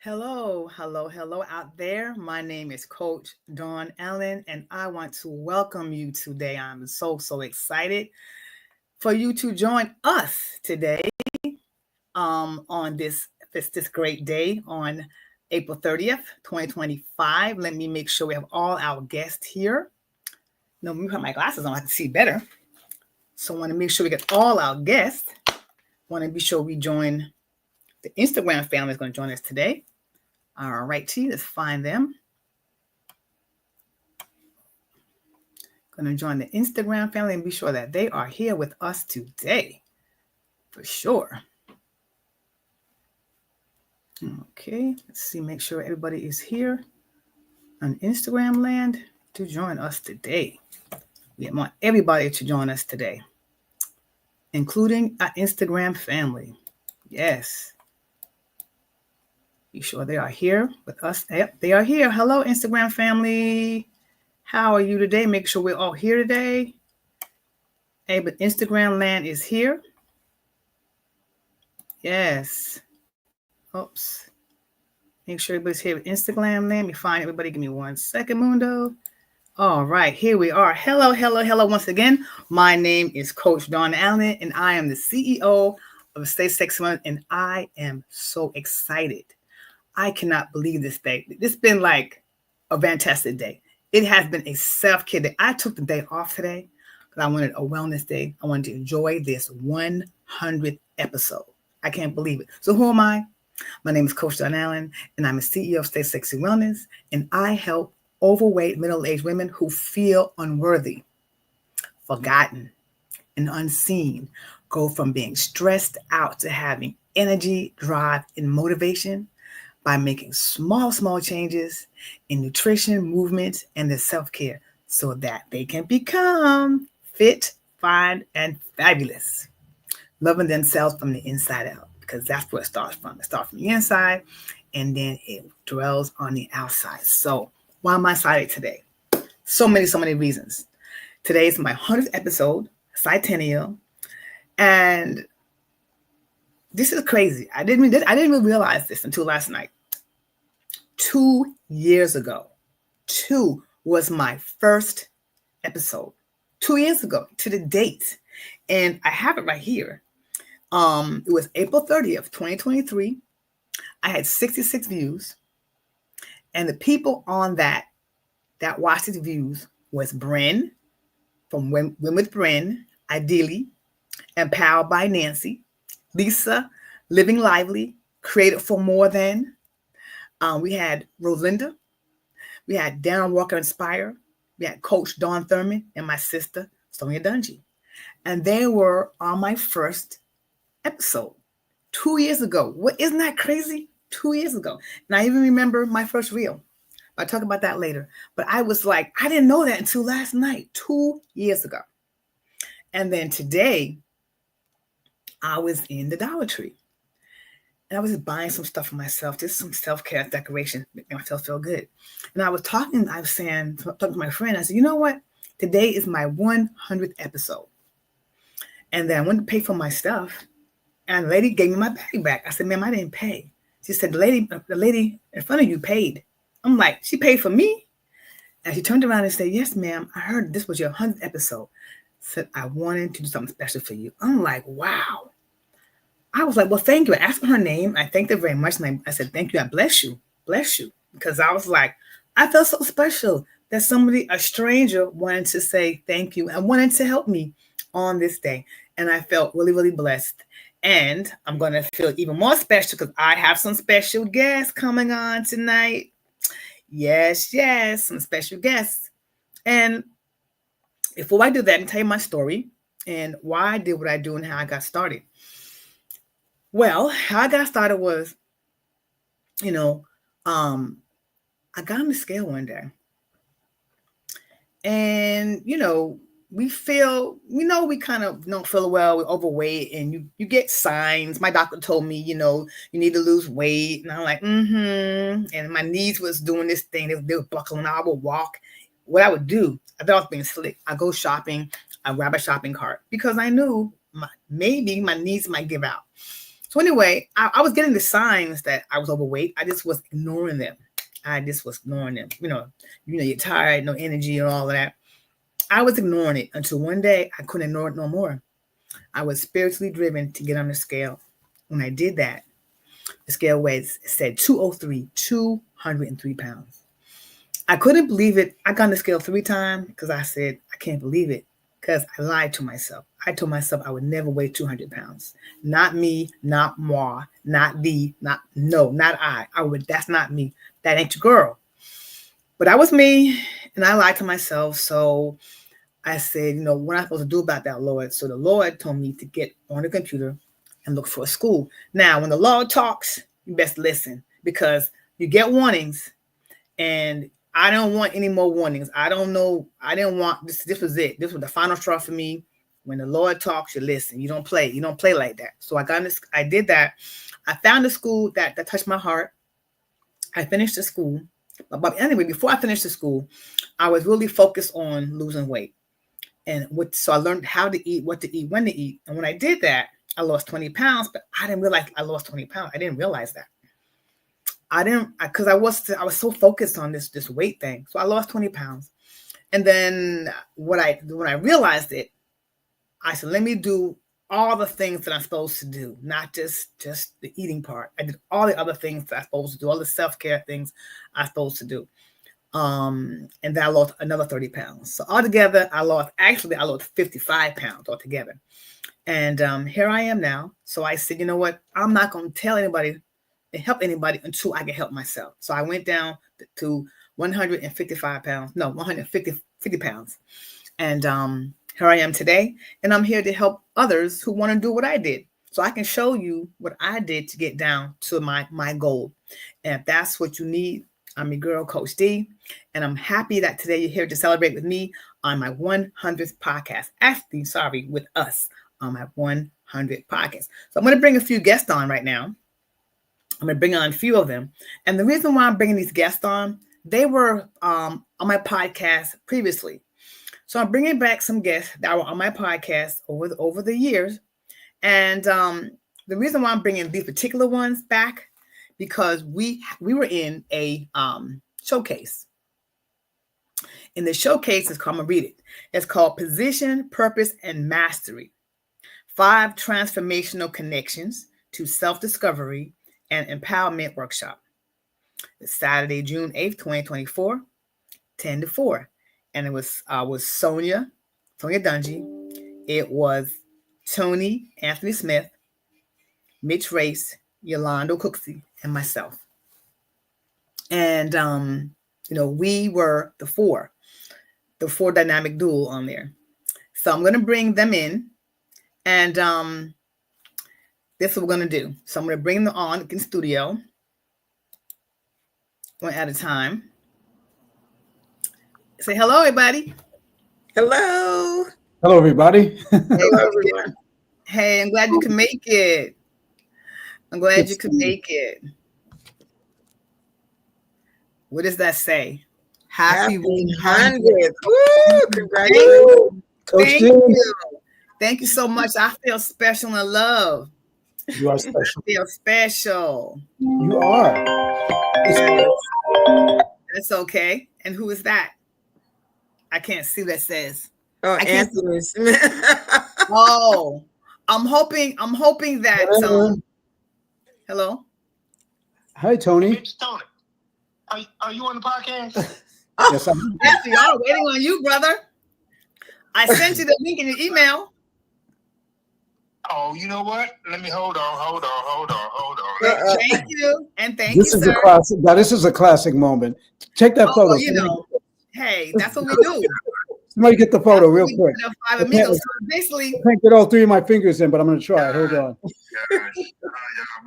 Hello out there. My name is Coach Dawn Allen, and I want to welcome you today. I'm so excited for you to join us today on this great day on April 30th, 2025. Let me make sure we have all our guests here. No, let me put my glasses on. I can see better. So I want to make sure we get all our guests. Want to be sure we join the Instagram family is going to join us today. All right, let's find them. Going to join the Instagram family and be sure that they are here with us today, for sure. Okay, let's see, make sure everybody is here on Instagram land to join us today. We want everybody to join us today, including our Instagram family. Yes. Be sure they are here with us. Yep, they are here. Hello, Instagram family. How are you today? Make sure we're all here today. Hey, but Instagram land is here. Yes. Oops. Make sure everybody's here with Instagram land. Let me find everybody. Give me 1 second, Mundo. All right, here we are. Hello once again. My name is Coach Dawn Allen, and I am the CEO of Stay Sexy Women, and I am so excited. I cannot believe this day. It's been like a fantastic day. It has been a self-care day. I took the day off today because I wanted a wellness day. I wanted to enjoy this 100th episode. I can't believe it. So who am I? My name is Coach Dawn Allen, and I'm a CEO of Stay Sexy Wellness, and I help overweight middle-aged women who feel unworthy, forgotten, and unseen go from being stressed out to having energy, drive, and motivation by making small changes in nutrition, movement, and their self-care so that they can become fit, fine, and fabulous, loving themselves from the inside out, because that's where it starts from. It starts from the inside, and then it dwells on the outside. So why am I excited today? So many reasons. Today is my 100th episode, Centennial, and this is crazy. I didn't really realize this until last night. 2 years ago, 2 was my first episode. 2 years ago to the date, and I have it right here. It was April 30th, 2023. I had 66 views, and the people on that watched these views was Bren from Win with Bren, Ideally, Empowered by Nancy, Lisa, Living Lively, Created for More Than. We had Rolinda. We had Darren Walker Inspire. We had Coach Dawn Thurman and my sister, Sonia Dungy. And they were on my first episode 2 years ago. Isn't that crazy? 2 years ago. And I even remember my first reel. I'll talk about that later. But I was like, I didn't know that until last night, 2 years ago. And then today, I was in the Dollar Tree. And I was buying some stuff for myself, just some self-care decoration, making myself feel good. And I was talking to my friend, I said, you know what? Today is my 100th episode. And then I went to pay for my stuff, and the lady gave me my bag back. I said, ma'am, I didn't pay. She said, the lady in front of you paid. I'm like, she paid for me? And she turned around and said, yes, ma'am, I heard this was your 100th episode. Said, I wanted to do something special for you. I'm like, wow. I was like, well, thank you. I asked for her name. I thanked her very much. And I said, thank you. I bless you. Bless you. Because I was like, I felt so special that somebody, a stranger, wanted to say thank you and wanted to help me on this day. And I felt really blessed. And I'm going to feel even more special because I have some special guests coming on tonight. Yes, some special guests. And before I do that, I'm going to tell you my story and why I did what I do and how I got started. Well, how I got started was, I got on the scale one day. And, we kind of don't feel well, we're overweight, and you get signs. My doctor told me, you need to lose weight. And I'm like, And my knees was doing this thing. They were buckling. I would walk. What I would do, I thought I was being slick. I go shopping. I grab a shopping cart because I knew maybe my knees might give out. So So anyway, I was getting the signs that I was overweight. I just was ignoring them. You're tired, no energy and all of that. I was ignoring it until one day I couldn't ignore it no more. I was spiritually driven to get on the scale. When I did that, the scale said 203, 203 pounds. I couldn't believe it. I got on the scale 3 times because I said, I can't believe it, because I lied to myself. I told myself I would never weigh 200 pounds. Not me, not moi, not thee, not I. That's not me. That ain't your girl. But that was me, and I lied to myself. So I said, what am I supposed to do about that, Lord? So the Lord told me to get on the computer and look for a school. Now, when the Lord talks, you best listen, because you get warnings, and I don't want any more warnings. I don't know. I didn't want this. This was it. This was the final straw for me. When the Lord talks, you listen. You don't play. You don't play like that. So I did that. I found a school that touched my heart. I finished the school. But anyway, before I finished the school, I was really focused on losing weight. So I learned how to eat, what to eat, when to eat. And when I did that, I lost 20 pounds, but I didn't realize I lost 20 pounds. I didn't realize that. Because I was so focused on this weight thing. So I lost 20 pounds. And then when I realized it, I said, let me do all the things that I'm supposed to do, not just the eating part. I did all the other things that I'm supposed to do, all the self-care things I'm supposed to do. And then I lost another 30 pounds. So altogether, I lost 55 pounds altogether. And here I am now. So I said, you know what? I'm not going to tell anybody and help anybody until I can help myself. So I went down to 155 pounds. No, 150 pounds. And here I am today. And I'm here to help others who want to do what I did. So I can show you what I did to get down to my goal. And if that's what you need, I'm your girl, Coach D. And I'm happy that today you're here to celebrate with me on my 100th podcast. With us on my 100th podcast. So I'm going to bring a few guests on right now. I'm going to bring on a few of them. And the reason why I'm bringing these guests on, they were on my podcast previously. So I'm bringing back some guests that were on my podcast over the years. And the reason why I'm bringing these particular ones back, because we were in a showcase. In the showcase, I'm going to read it. It's called Position, Purpose, and Mastery. 5 Transformational Connections to Self-Discovery and Empowerment Workshop. It's Saturday, June 8th, 2024, 10 to 4. And it was Sonia Dungy. It was Tony Anthony Smith, Mitch Race, Yolanda Cooksey, and myself. And, we were the four dynamic duo on there. So I'm going to bring them in. And this is what we're going to do. So I'm going to bring them on in the studio, one at a time. Say hello, everybody. Hello. Hello, everybody. Hello, everyone. Hey, I'm glad you can make it. You could make it. What does that say? Happy 100th. Woo! Congratulations. Thank you. Thank you so much. I feel special and loved. You are special. I feel special. You are. That's okay. And who is that? I can't see what it says. Oh, Anthony Smith. Oh, I'm hoping that hello. Hi, Tony. It's Tony. Are you on the podcast? Yes, I'm. Yes, we are waiting on you, brother. I sent you the link in your email. Oh, you know what? Let me hold on. Thank you, and thank you, This is sir. a classic. Now, this is a classic moment. Take that photo. Hey, that's what we do. Somebody get the photo real quick. Five amigos. So basically, I can't get all 3 of my fingers in, but I'm going to try. Hold on. Y'all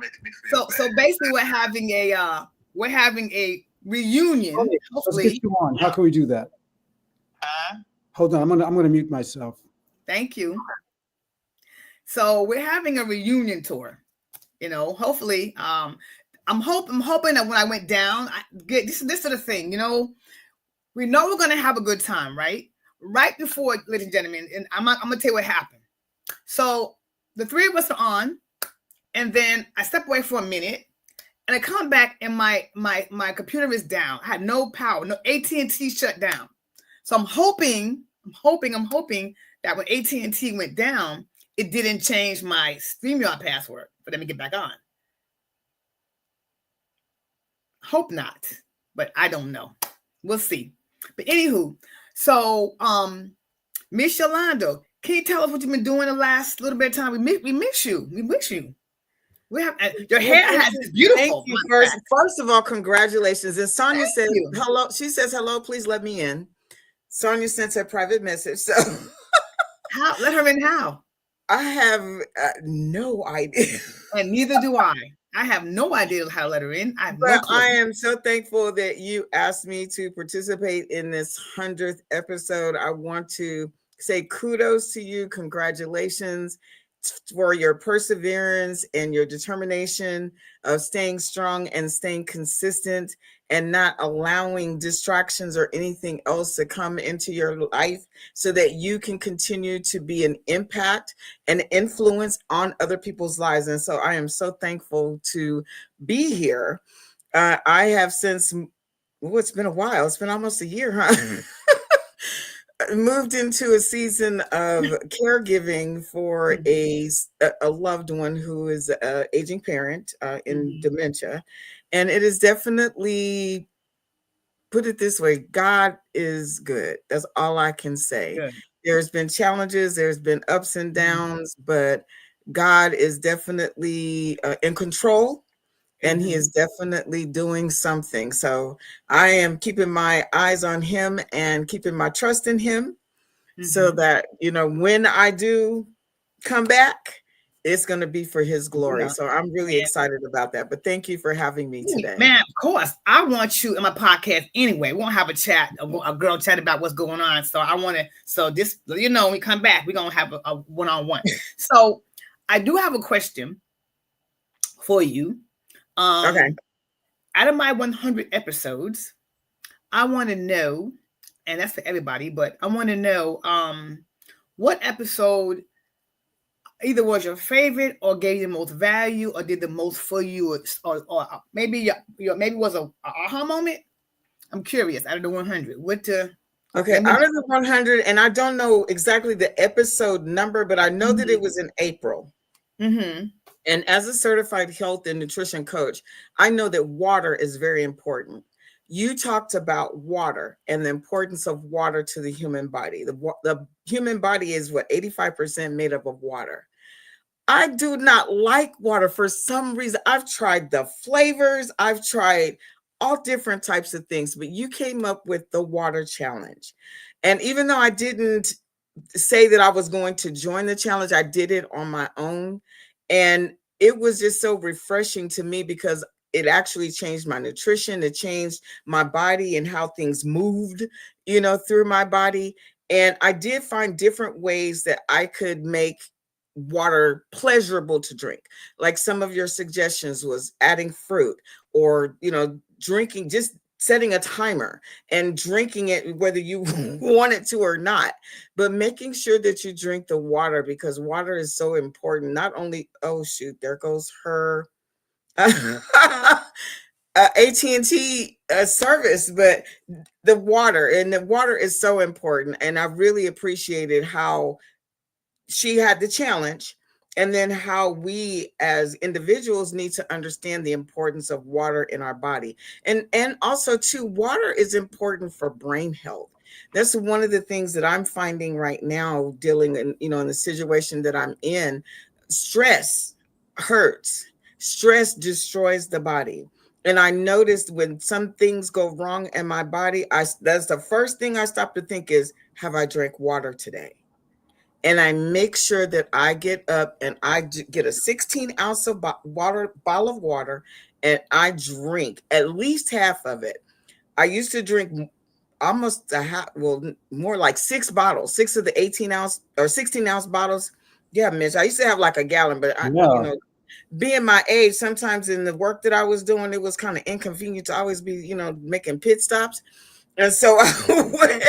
making me feel so basically, we're having a reunion. Let's get you on. How can we do that? Hold on. I'm gonna mute myself. Thank you. So we're having a reunion tour. Hopefully, I'm hoping that when I went down, this is the thing. We know we're gonna have a good time, right? Right before, ladies and gentlemen, and I'm gonna tell you what happened. So the 3 of us are on. And then I step away for a minute, and I come back, and my computer is down. I had no power. No, AT&T shut down. So I'm hoping that when AT&T went down, it didn't change my StreamYard password for them to get back on. Hope not, but I don't know. We'll see. But anywho, so Miss Yolanda, can you tell us what you've been doing the last little bit of time? We miss you. We wish you. We have your hair is beautiful. Thank you. First of all, congratulations. And Sonia says hello. She says hello. Please let me in. Sonia sent a private message. So how? Let her in how? I have no idea. And neither do I. I have no idea how to let her in. I have no clue. I am so thankful that you asked me to participate in this 100th episode. I want to say kudos to you. Congratulations for your perseverance and your determination of staying strong and staying consistent and not allowing distractions or anything else to come into your life so that you can continue to be an impact and influence on other people's lives. And so I am so thankful to be here. I have since, it's been a while. It's been almost a year, huh? Moved into a season of caregiving for a loved one who is an aging parent in dementia. And it is definitely, put it this way, God is good. That's all I can say. Good. There's been challenges, there's been ups and downs, but God is definitely in control. And he is definitely doing something. So I am keeping my eyes on him and keeping my trust in him so that, when I do come back, it's going to be for his glory. So I'm really excited about that. But thank you for having me today. Man, of course. I want you in my podcast anyway. We won't have a chat, a girl chat about what's going on. So I want to, when we come back, we're going to have a one-on-one. So I do have a question for you. Okay. Out of my 100 episodes, I want to know, and that's for everybody, but I want to know what episode either was your favorite or gave you the most value or did the most for you, or maybe maybe was a aha moment. I'm curious. Out of the 100, okay, out of the 100, and I don't know exactly the episode number, but I know that it was in April. And as a certified health and nutrition coach, I know that water is very important. You talked about water and the importance of water to the human body. The human body is 85% made up of water. I do not like water for some reason. I've tried the flavors. I've tried all different types of things, but you came up with the water challenge. And even though I didn't say that I was going to join the challenge, I did it on my own. And it was just so refreshing to me because it actually changed my nutrition. It changed my body and how things moved, through my body. And I did find different ways that I could make water pleasurable to drink. Like some of your suggestions was adding fruit or, drinking, just setting a timer and drinking it, whether you wanted to or not, but making sure that you drink the water because water is so important. Not only, oh shoot, there goes her AT&T service, but the water is so important. And I really appreciated how she had the challenge. And then how we as individuals need to understand the importance of water in our body. And also too, water is important for brain health. That's one of the things that I'm finding right now dealing in, in the situation that I'm in. Stress hurts. Stress destroys the body. And I noticed when some things go wrong in my body, that's the first thing I stop to think is, have I drank water today? And I make sure that I get up and I get a 16-ounce bottle of water, and I drink at least half of it. I used to drink almost more like 6 bottles, 6 of the 18-ounce or 16-ounce bottles. Yeah, Mitch, I used to have like a gallon, but being my age, sometimes in the work that I was doing, it was kind of inconvenient to always be, making pit stops. And so I would,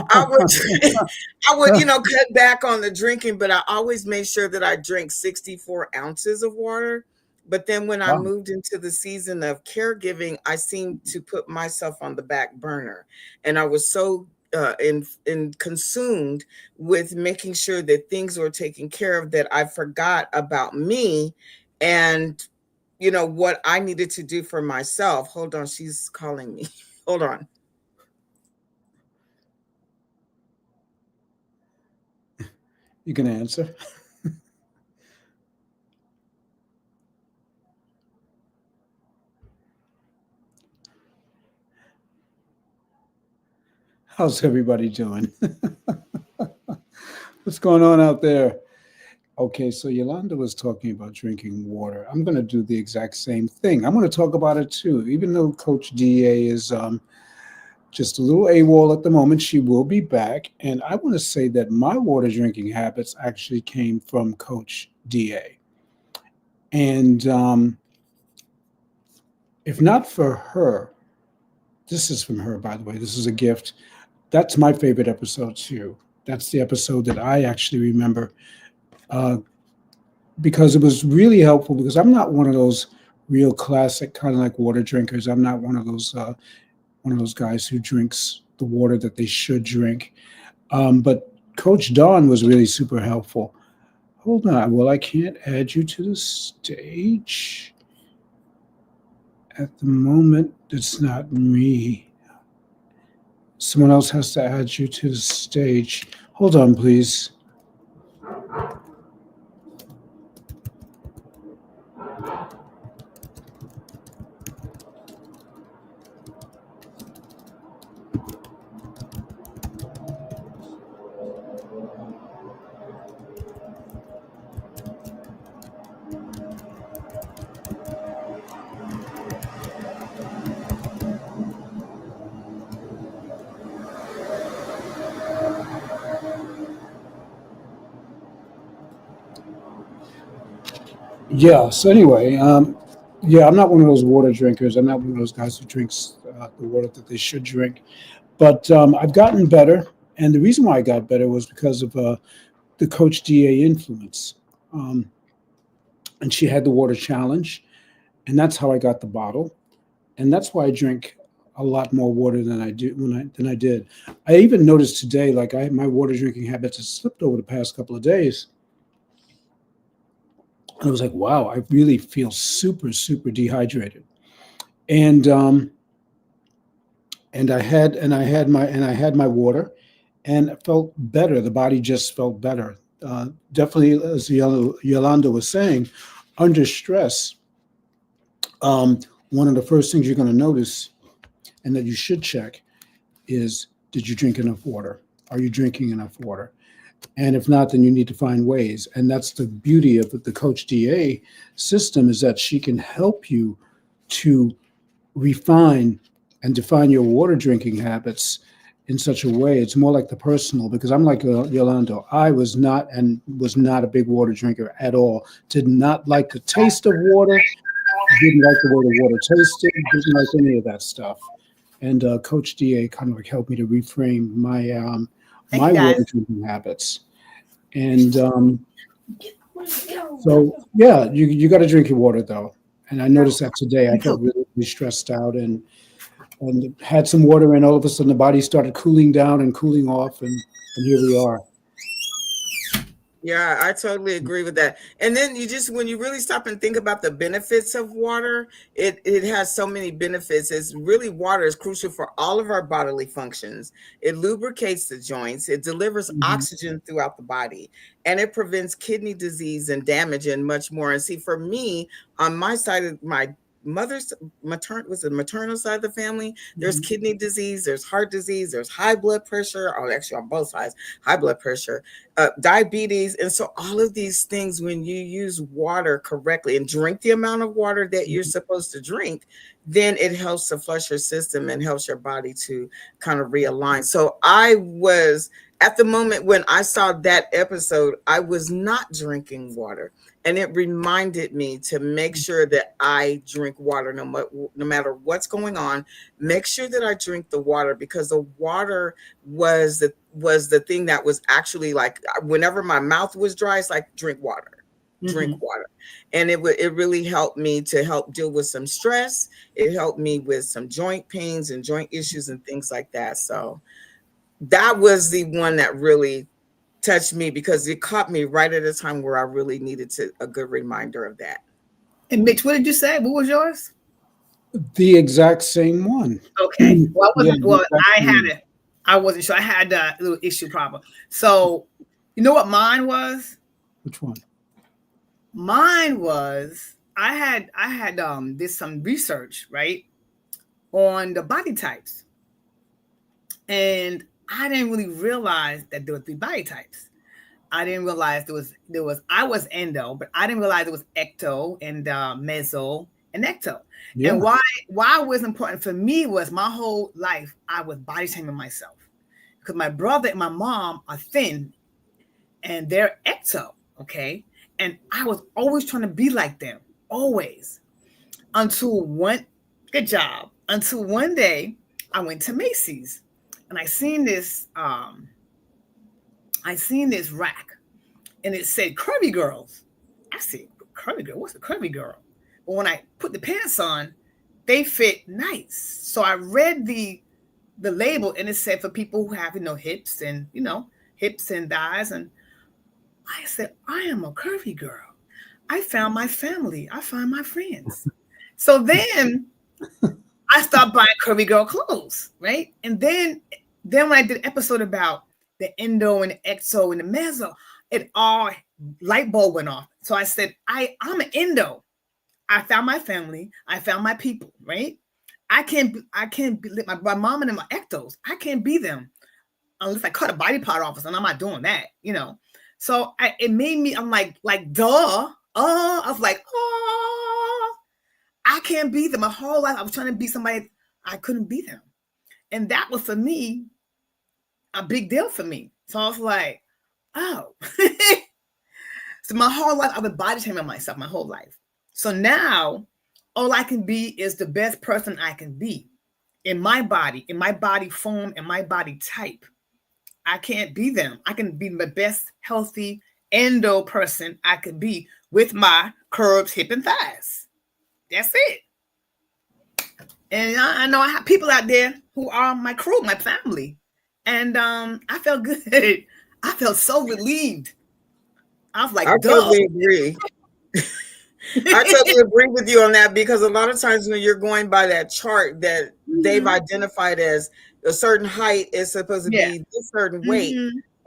I would, cut back on the drinking, but I always made sure that I drank 64 ounces of water. But then when I Wow. moved into the season of caregiving, I seemed to put myself on the back burner. And I was so in consumed with making sure that things were taken care of that I forgot about me and, what I needed to do for myself. Hold on, she's calling me. Hold on. You can answer. How's everybody doing? What's going on out there? Okay, so Yolanda was talking about drinking water. I'm going to do the exact same thing. I'm going to talk about it too. Even though Coach DA is just a little AWOL at the moment, she will be back. And I want to say that my water drinking habits actually came from Coach DA. And if not for her, this is from her, by the way, this is a gift. That's my favorite episode too. That's the episode that I actually remember uh, because it was really helpful. Because I'm not one of those real classic kind of like water drinkers. I'm not one of those guys who drinks the water that they should drink. But Coach Don was really super helpful. Hold on. Well, I can't add you to the stage at the moment. It's not me. Someone else has to add you to the stage. Hold on, please. Yeah. So anyway, yeah, I'm not one of those water drinkers. I'm not one of those guys who drinks the water that they should drink. But I've gotten better, and the reason why I got better was because of the Coach DA influence. Um, and she had the water challenge, and that's how I got the bottle, and that's why I drink a lot more water than I did. I even noticed today, like my water drinking habits have slipped over the past couple of days. And I was like, wow, I really feel super dehydrated. And I had my water, and it felt better. The body just felt better. Definitely, as Yolanda was saying, under stress, um, one of the first things you're going to notice, and that you should check, is did you drink enough water? Are you drinking enough water? And if not, then you need to find ways. And that's the beauty of the Coach DA system, is that she can help you to refine and define your water drinking habits in such a way. It's more like the personal, because I'm like Yolanda. I was not a big water drinker at all. Did not like the taste of water. Didn't like the way the water tasted. Didn't like any of that stuff. And Coach DA kind of like helped me to reframe Thank my you, guys. water drinking habits. And so yeah, you got to drink your water though. And I noticed that today. I felt really stressed out and had some water, and all of a sudden the body started cooling down and cooling off, and here we are. Yeah, I totally agree with that. And then when you really stop and think about the benefits of water, it has so many benefits. It's really, water is crucial for all of our bodily functions. It lubricates the joints, it delivers Mhm. oxygen throughout the body, and it prevents kidney disease and damage and much more. And see, for me, on my side of my mother's maternal side of the family, there's Mhm. kidney disease, there's heart disease, there's high blood pressure, or actually on both sides, high blood pressure, diabetes. And so all of these things, when you use water correctly and drink the amount of water that you're supposed to drink, then it helps to flush your system and helps your body to kind of realign. So I was at the moment when I saw that episode, I was not drinking water. And it reminded me to make sure that I drink water no matter what's going on. Make sure that I drink the water, because the water was the thing that was actually like, whenever my mouth was dry, it's like, drink water. Drink water. And it really helped me to help deal with some stress. It helped me with some joint pains and joint issues and things like that. So that was the one that really touched me, because it caught me right at a time where I really needed a good reminder of that. And Mitch, what did you say? What was yours? The exact same one. Okay. Well, I wasn't. Yeah, well, I exactly. had it. I wasn't sure. I had a little issue problem. So, you know what mine was? Which one? Mine was I had did some research, right, on the body types, and I didn't really realize that there were 3 body types. I didn't realize there was I was endo, but I didn't realize it was ecto and meso and ecto. Yeah. And why it was important for me was my whole life I was body shaming myself, because my brother and my mom are thin and they're ecto, okay? And I was always trying to be like them, always. Until one day I went to Macy's and I seen this rack and it said curvy girls. I said, curvy girl, what's a curvy girl? But when I put the pants on, they fit nice. So I read the label and it said for people who have, hips and thighs. And I said, I am a curvy girl. I found my family. I find my friends. So then I stopped buying curvy girl clothes, right? And then when I did an episode about the endo and the exo and the meso, it all light bulb went off. So I said, I'm an endo. I found my family. I found my people, right? I can't be my mom and them are ectos. I can't be them unless I cut a body part off, and I'm not doing that, So it made me, I'm like, duh. I was like, oh, I can't be them. My whole life I was trying to be somebody. I couldn't be them. And that was, for me, a big deal for me. So I was like, oh. So my whole life I've been body shaming myself my whole life. So now all I can be is the best person I can be in my body form, in my body type. I can't be them. I can be the best healthy endo person I can be with my curves, hip, and thighs. That's it. And I know I have people out there who are my crew, my family. And I felt good. I felt so relieved. I was like, I totally agree. I totally agree with you on that, because a lot of times when you're going by that chart that they've identified as a certain height is supposed to be this certain weight.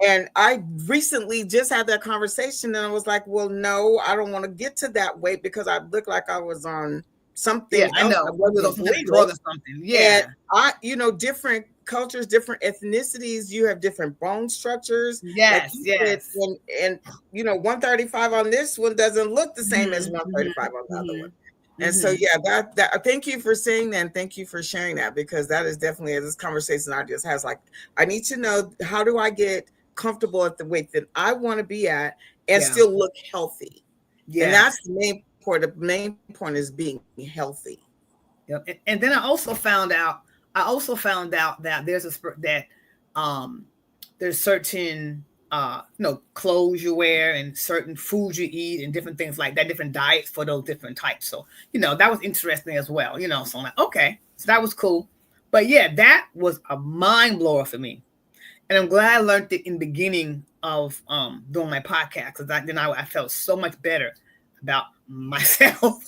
And I recently just had that conversation and I was like, well, no, I don't want to get to that weight because I looked like I was on something else. I know. I wasn't legal or something. Yeah. And different cultures, different ethnicities, you have different bone structures. Yes. And 135 on this one doesn't look the same as 135 on the other one. And so, that thank you for saying that. And thank you for sharing that, because that is definitely, this conversation I just has, like, I need to know, how do I get comfortable at the weight that I want to be at and still look healthy? And that's the main point. The main point is being healthy. Yep. And then I also found out that there's certain clothes you wear and certain foods you eat and different things like that, different diets for those different types. So, that was interesting as well, so I'm like, okay, so that was cool. But that was a mind blower for me. And I'm glad I learned it in the beginning of doing my podcast, because I felt so much better about myself.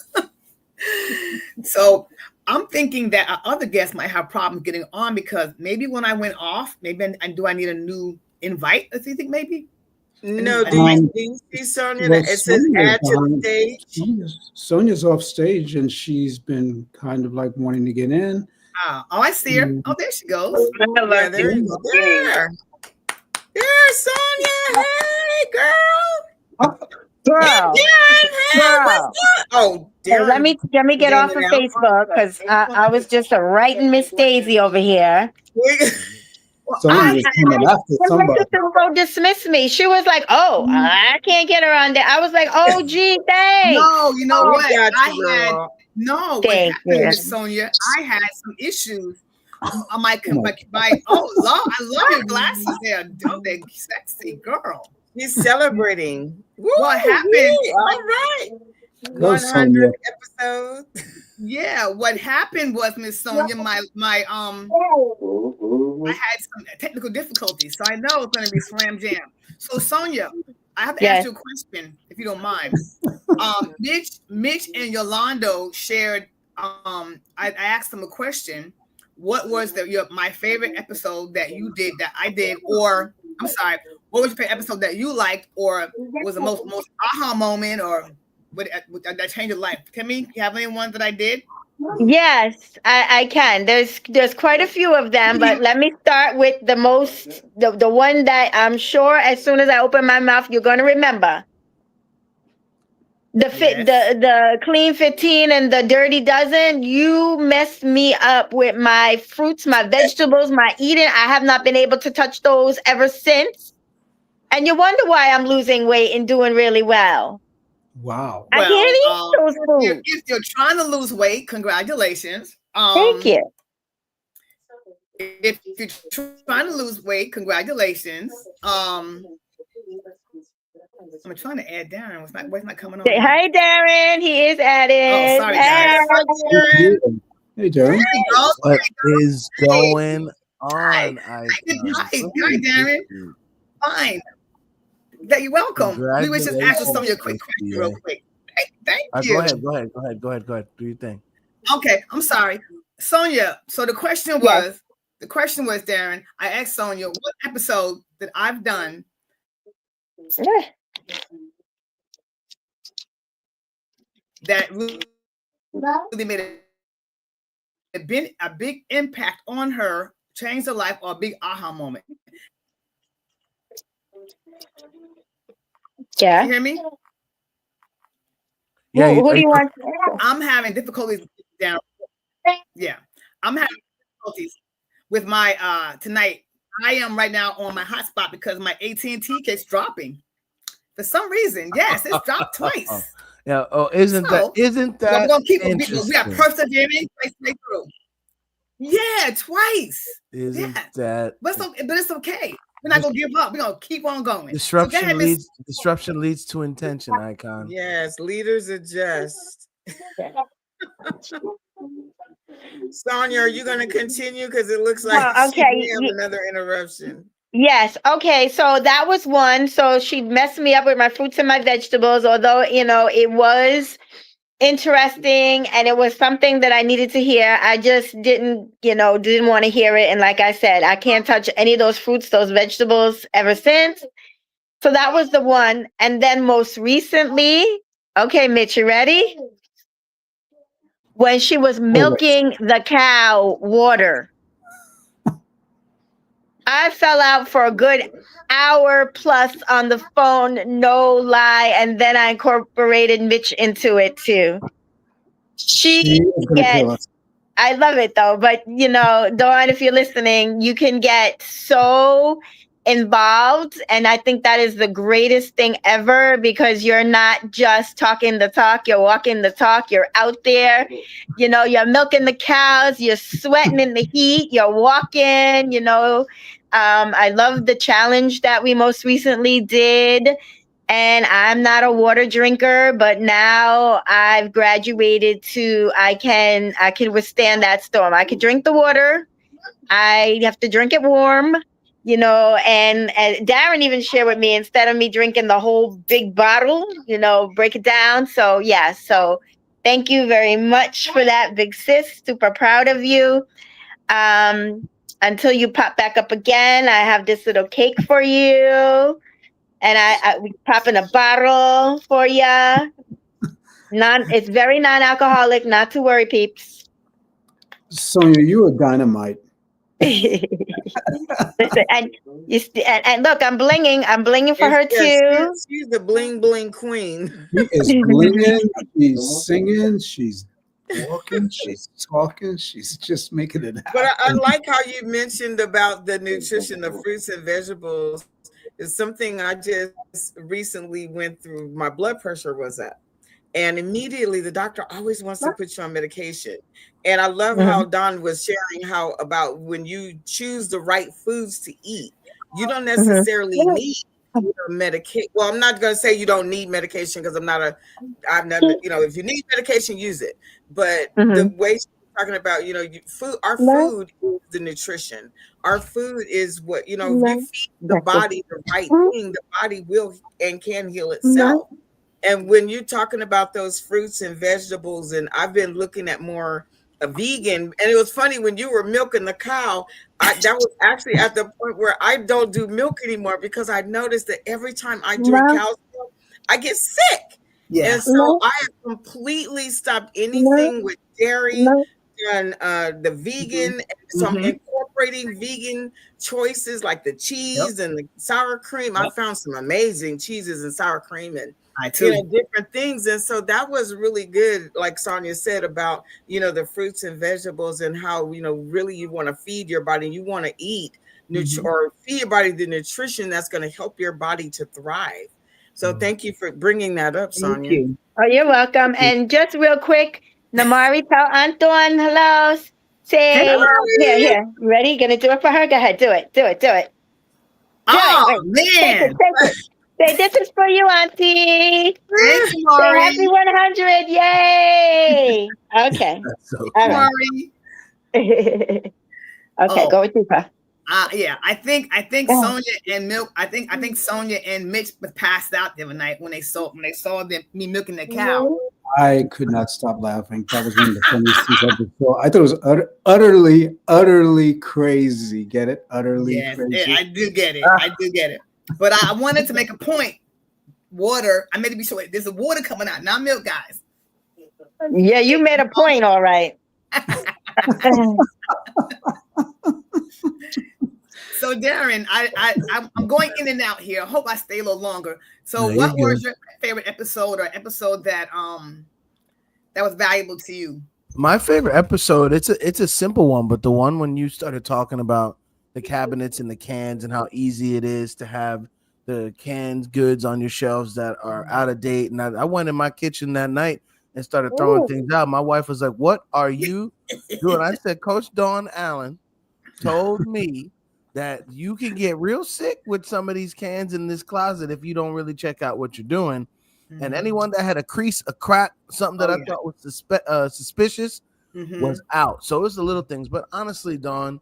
So I'm thinking that our other guests might have problems getting on, because maybe when I went off, maybe I need a new invite. Do you think maybe? No, do you see Sonia? It says add to the stage. Sonia's off stage and she's been kind of like wanting to get in. Oh, I see her. Oh, there she goes. Yeah, there you go. There, Sonia. Hey, girl. Girl. Oh, hey, let me get off of Facebook, because I was just writing Miss Daisy over here. Well, Someone was coming after The somebody. sister so dismissed me. She was like, "Oh, I can't get her on there." I was like, "Oh, gee, no, thanks." you know We what? got I you, had girl. no. What Thank happened, you. Miss Sonia? I had some issues. On my Oh my- oh, I love your glasses. They're sexy, girl. He's celebrating. Woo, What happened? all right. Go, 100th Sonia. episode. Yeah, what happened was, Miss Sonia, my I had some technical difficulties, so I know it's going to be slam jam. So, Sonia, I have to ask Yes. you a question, if you don't mind. Mitch and Yolando shared. I asked them a question. What was my favorite episode that you did that I did, or I'm sorry, what was your favorite episode that you liked, or was the most aha moment, or that changed your life? Can we have any one that I did? Yes, I can. There's quite a few of them, but let me start with the one that I'm sure as soon as I open my mouth, you're gonna remember. Yes. The clean 15 and the dirty dozen. You messed me up with my fruits, my vegetables, my eating. I have not been able to touch those ever since. And you wonder why I'm losing weight and doing really well. Wow. I can't Well, eat those foods. if you're trying to lose weight, congratulations. Thank you. If you're trying to lose weight, congratulations. I'm trying to add Darren. What's not coming on Say here? hi, Darren. He is at it. Oh, sorry, guys. Hey, Darren. What is going Hi. on? Hi, Darren. Fine. You're welcome. We was just asking some of your quick questions real quick. Hey, thank you. Go ahead. Do you think? Okay, I'm sorry. Sonia, so the question was, Darren, I asked Sonia what episode that I've done that really made a big impact on her, changed her life, or a big aha moment. Yeah. Can you hear me? Yeah. Who do you want? I'm having difficulties down. Yeah, I'm having difficulties with my tonight. I am right now on my hotspot because my AT&T keeps dropping for some reason. Yes, it's dropped twice. Yeah. Oh, isn't that we're gonna keep interesting? we are persevering right through. Yeah, twice. Isn't that? But it's okay. We're not gonna give up. We're gonna keep on going. Disruption leads to intention, Icon. Yes, leaders adjust. Sonia, are you going to continue? Because it looks like okay. we have another interruption. Yes. Okay. So that was one. So she messed me up with my fruits and my vegetables, although, it was interesting and it was something that I needed to hear. I just didn't want to hear it. And like I said, I can't touch any of those fruits, those vegetables ever since. So that was the one. And then most recently, okay, Mitch, you ready? When she was milking the cow water. I fell out for a good hour plus on the phone, no lie. And then I incorporated Mitch into it too. She gets, I love it though, but Dawn, if you're listening, you can get so involved. And I think that is the greatest thing ever because you're not just talking the talk, you're walking the talk, you're out there, you're milking the cows, you're sweating in the heat, you're walking, I love the challenge that we most recently did. And I'm not a water drinker, but now I've graduated to I can withstand that storm. I can drink the water. I have to drink it warm, and Darren even shared with me instead of me drinking the whole big bottle, break it down. So yeah, so thank you very much for that, big sis. Super proud of you. Until you pop back up again, I have this little cake for you. And we pop in a bottle for ya. It's very non-alcoholic, not to worry, peeps. Sonia, you are dynamite. Listen, and look, I'm blinging. I'm blinging for her too. She's the bling bling queen. She is blinging. She's singing. She's walking, she's talking, she's just making it happen. But I like how you mentioned about the nutrition of fruits and vegetables. Is something I just recently went through. My blood pressure was up. And immediately the doctor always wants to put you on medication. And I love how Don was sharing how about when you choose the right foods to eat, you don't necessarily need medication. Well, I'm not going to say you don't need medication because I've never, if you need medication, use it. But the way she's talking about, our food is the nutrition. Our food is what, if you feed the body the right thing, the body will and can heal itself. And when you're talking about those fruits and vegetables, and I've been looking at more a vegan, and it was funny when you were milking the cow, that was actually at the point where I don't do milk anymore because I noticed that every time I drink cow's milk, I get sick. Yeah. And so I have completely stopped anything with dairy and the vegan, and so I'm incorporating vegan choices like the cheese and the sour cream. I found some amazing cheeses and sour cream and different things. And so that was really good, like Sonia said, about the fruits and vegetables and how really you want to feed your body. You want to eat or feed your body the nutrition that's going to help your body to thrive. So thank you for bringing that up, Sonia. Oh, you're welcome. And just real quick, Namari, tell Anton hello. Say, here. You ready? Gonna do it for her? Go ahead, do it. Oh, man. Take it. Say, this is for you, Auntie. Thank you, Say, Mari. happy 100. Yay. Okay. So All Mari. right. Okay, go with Deepa. Yeah, I think Sonia and Milk. I think Sonia and Mitch was passed out the other night when they saw me milking the cow. I could not stop laughing. That was one of the funniest things I ever saw. I thought it was utterly crazy. Get it? Utterly crazy. Yeah, I do get it. But I wanted to make a point. Water. I made to be sure there's a water coming out, not milk, guys. Yeah, you made a point, all right. So Darren, I'm going in and out here. I hope I stay a little longer. So what was your favorite episode or episode that was valuable to you? My favorite episode, it's a simple one, but the one when you started talking about the cabinets and the cans and how easy it is to have the canned goods on your shelves that are out of date. And I went in my kitchen that night and started throwing things out. My wife was like, "What are you doing?" I said, "Coach Dawn Allen told me that you can get real sick with some of these cans in this closet if you don't really check out what you're doing." And anyone that had a crease, a crack, something that I thought was suspicious was out. So it's the little things. But honestly, Dawn,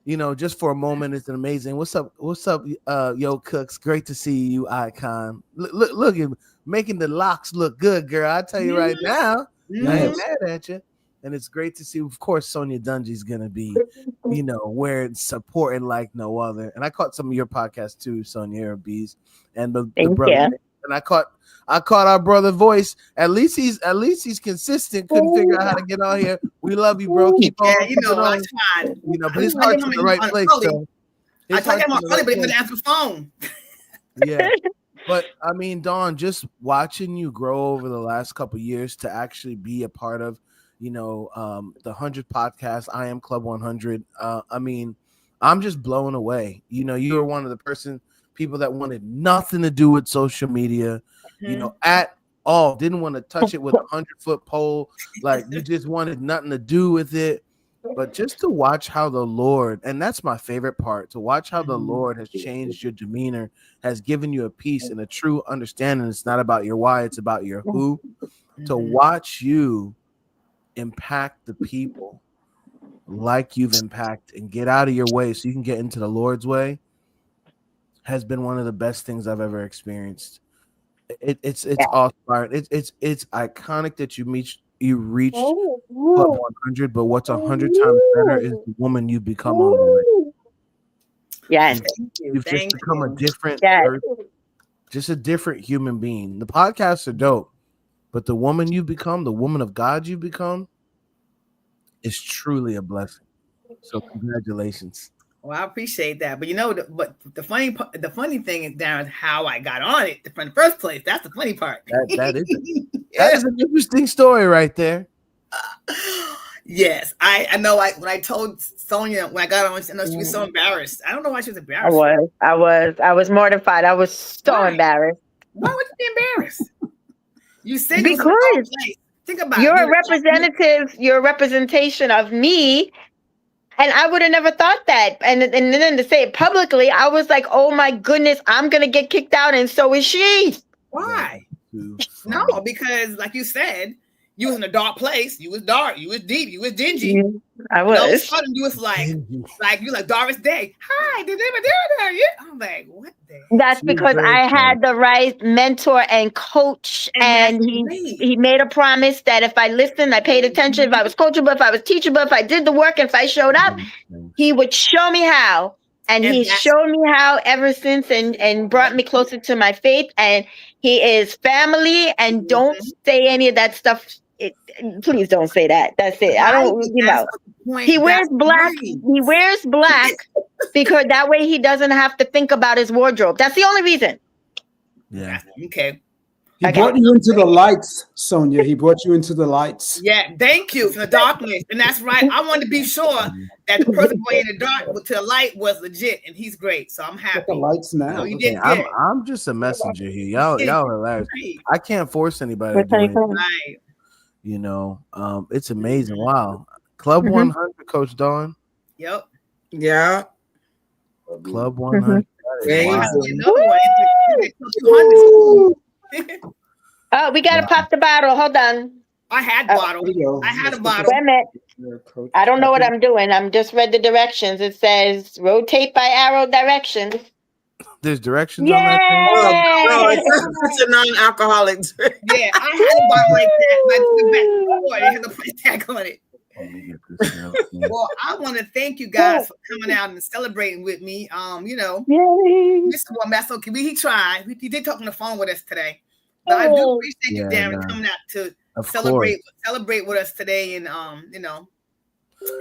just for a moment, it's amazing. What's up, Yo Cooks? Great to see you, icon. Look at making the locks look good, girl. I tell you right now, I ain't mad at you. And it's great to see, of course, Sonia Dungy's gonna be, wearing supporting like no other. And I caught some of your podcasts too, Sonia Bees, and the brother. And I caught our brother voice. At least he's consistent. Couldn't figure out how to get on here. We love you, bro. Keep on. I tried. But his heart's in the right place. So I told him on early, but he wouldn't answer the phone. Yeah. But I mean, Dawn, just watching you grow over the last couple of years to actually be a part of, the 100 podcast, I Am Club 100. I mean, I'm just blown away. You were one of the people that wanted nothing to do with social media, at all. Didn't want to touch it with a 100-foot pole. Like you just wanted nothing to do with it. But just to watch how the Lord, and that's my favorite part, to watch how the Lord has changed your demeanor, has given you a peace and a true understanding. It's not about your why, it's about your who. To watch you impact the people like you've impacted and get out of your way so you can get into the Lord's way has been one of the best things I've ever experienced. It's awesome. It's iconic that you reached Club 100, but what's 100 times better is the woman you become on the way. Yes, you've just become a different person, just a different human being. The podcasts are dope, but the woman you become, the woman of God you become, is truly a blessing. So congratulations. Well, I appreciate that, but the funny thing is down how I got on it in the first place. That's the funny part. That is an interesting story right there. Yes, I know. When I told Sonia when I got on, I know she was so embarrassed. I don't know why she was I embarrassed. was. I was mortified. I was so Why? embarrassed. Why would you be embarrassed? You said you was in a dark Because place. Think about it. you're a representative, you're a representation of me. And I would have never thought that. And then to say it publicly, I was like, oh my goodness, I'm gonna get kicked out, and so is she. Why? Too No, funny. because like you said, you was in a dark place. You was dark. You was deep. You was dingy. Mhm. I And all of a was. sudden, you was like you like Doris Day. Hi, did they ever do that? Yeah. I'm like, what the heck? That's She was because very I funny. had the right mentor and coach, And and that's he great. he made a promise that if I listened, I paid attention, if I was coachable, if I was teachable, if I did the work, if I showed up, he would show me how. And And he's that's shown me how ever since, and brought me closer to my faith. And he is family. And don't mhm. say any of that stuff. Please don't say that. That's it. I Right. don't, That's what the he point. wears That's black. right. He wears black because that way he doesn't have to think about his wardrobe. That's the only reason. Yeah. Okay. He Okay. brought you into the lights, Sonia. He brought you into the lights. Yeah, thank you from the darkness. And that's right. I wanted to be sure that the person going in the dark to the light was legit, and he's great. So I'm Got the happy. lights So now. you Okay, did good. I'm just a messenger here. Y'all hilarious. Right. I can't force anybody to What's do that anything. called? Right. You know, it's amazing. Mhm. Wow. Club Mhm. 100, Coach Dawn. Yep. Yeah. Club 100. That is I wild. Amazing. see another one. It's like 200. Oh, we gotta Wow. pop the bottle. Hold on. I had Oh, bottle. There you go. I had a Let's bottle. wait a minute. Your coach. I don't know what I'm doing. I'm just read the directions. It says rotate by arrow directions. There's directions on that thing. Oh, no, Yay! it's a non-alcoholic drink. Yeah, I had a bottle like that. And I took it back to the store. It had the price tag on it. Let me get this down. Well, I want to thank you guys for coming out and celebrating with me. Yay! Mr. Womasso, he tried. He did talk on the phone with us today. But I do appreciate you, Yeah, Darren, nah. coming out to Of celebrate course. with us today. And it means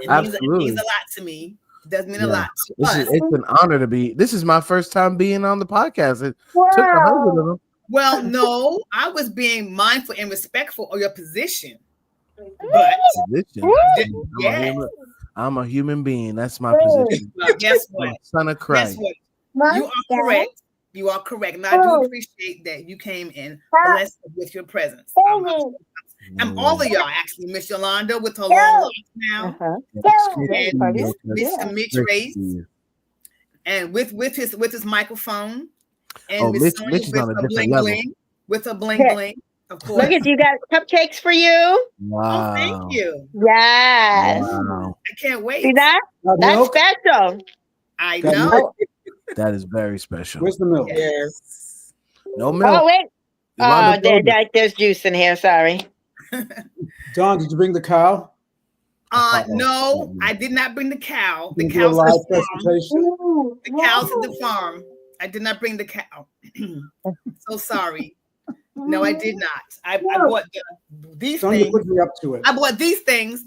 Absolutely. a lot to me. It does mean a Yeah. lot to us. It's an honor to be. This is my first time being on the podcast. It took 100 of them. Well, no, I was being mindful and respectful of your position. But Position. yes. I'm a human being. That's my position. Well, guess I'm a what? son of Guess Christ. what? You are correct. You are correct. And I do appreciate that you came in blessed with your presence. I'm all of y'all actually. Miss Yolanda with her long locks now. And Mr. Mitch Race. And with his microphone. And Miss Mitch Sonia is with on a her different bling level. bling. With her bling bling. Of course. Look at you got cupcakes for you. Wow. Oh, thank you. Yes. Wow. I can't wait. See that? That's Milk? special. I Got know. milk? That is very special. Where's the milk? Yes. No milk. Oh wait. Yolanda Oh, told you. there's juice in here. Sorry. Don, did you bring the cow? No, I did not bring the cow. The Did you do a cow's live at the farm. presentation? The cow's at the farm. I did not bring the cow. So sorry. No, I did not. I bought these Sonia things. put me up to it. I bought these things.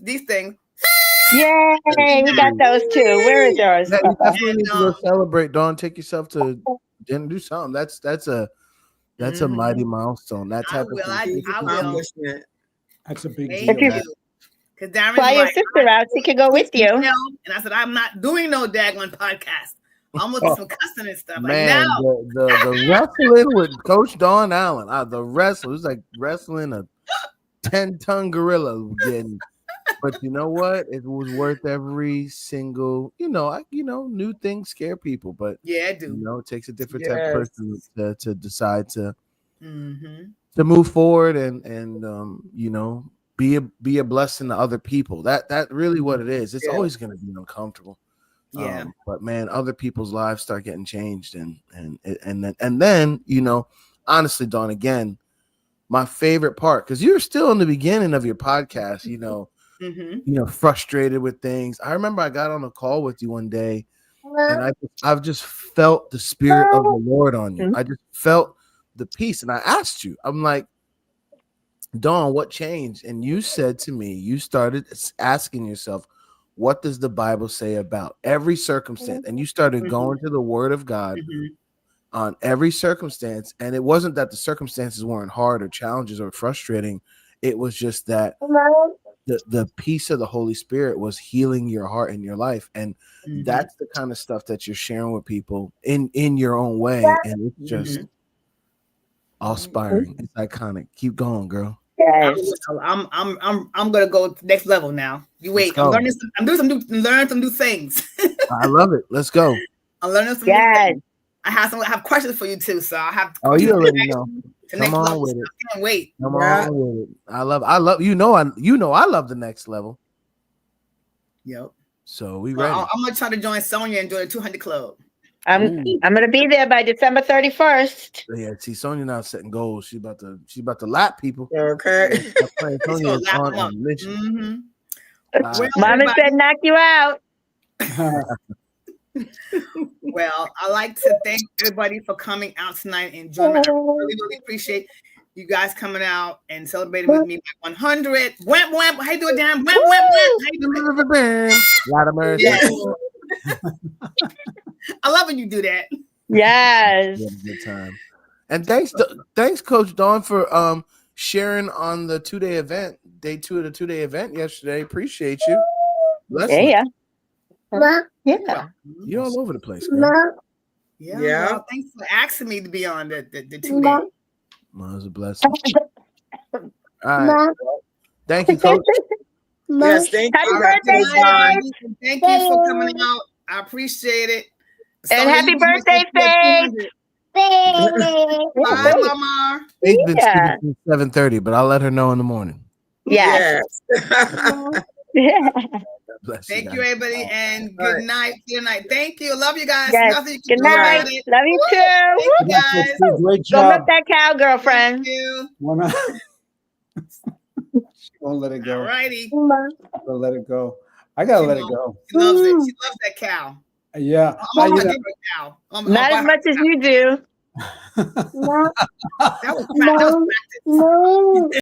Yay, we got those too. Where is yours? Yeah, you definitely And, need to go celebrate, Dawn. Take yourself to dinner, do something. That's a mighty milestone. That type will. of I thing. will. Accomplishment. That's a big Thank deal. you. Because Darren's Fly your like, sister out. She could go with you. and I said, I'm not doing no daggone podcast. I'm gonna do some cussing and stuff. Man, Like, no. the wrestling with Coach Dawn Allen. The wrestle, it was like wrestling a 10-ton gorilla. But you know what? It was worth every single, new things scare people. But Yeah, I do. it takes a different type of person to decide to move forward and be a blessing to other people. That really what it is. It's always going to be uncomfortable. Yeah. But man, other people's lives start getting changed, and then honestly, Dawn, again, my favorite part, because you're still in the beginning of your podcast, frustrated with things. I remember I got on a call with you one day, and I've just felt the spirit of the Lord on you. I just felt the peace, and I asked you, I'm like, Dawn, what changed? And you said to me, you started asking yourself, what does the Bible say about every circumstance? And you started going to the Word of God on every circumstance. And it wasn't that the circumstances weren't hard or challenges or frustrating. It was just that the peace of the Holy Spirit was healing your heart and your life, and that's the kind of stuff that you're sharing with people in your own way, and it's just awe-inspiring. It's iconic. Keep going, girl. Yes. I'm gonna go to the next level now. You wait. Let's go. I'm doing some new things. I love it. Let's go. I'm learning some new things. I have questions for you too, so I have. Oh, you already know. Come on level. with it. I can't wait. Come on with it. I love. I love the next level. Yep. So we ready. I'm gonna try to join Sonia and join the 200 Club. I'm gonna be there by December 31st. Yeah, see, Sonia now setting goals. She's about to lap people. Okay. Sonia is on a mission. Mama said, "Knock you out." Well, I like to thank everybody for coming out tonight and joining. I really, really appreciate you guys coming out and celebrating with me by 100. Wham, wham. How you doing, Dan? Wham, wham, wham. How you doing? Lot of mercy. Yes. I love when you do that. Yes. Good time. And thanks, Coach Dawn, for sharing on the 2-day event, day 2 of the 2-day event yesterday. Appreciate you. Yeah. Yeah. You're all over the place, girl. Yeah. Well, thanks for asking me to be on the 2 days. Well, it was a blessing. All right. Thank you, Coach. Yes, thank you. Happy birthday, Thank you for coming out. I appreciate it. And happy birthday, Faith. Bye, Mama. Faith's been speaking since 7:30, but I'll let her know in the morning. Yes. Thank you, everybody, and good night. Good night. Thank you. Love you guys. Yes. Good night. Love you too. Thank you, guys. Great Go job. milk that cow, girlfriend. Thank you. Don't let it go. All righty. Don't let it go. I gotta let it go. She loves it. She loves that cow. Yeah. I'm gonna give her a cow. Not as much as you do. That was practice.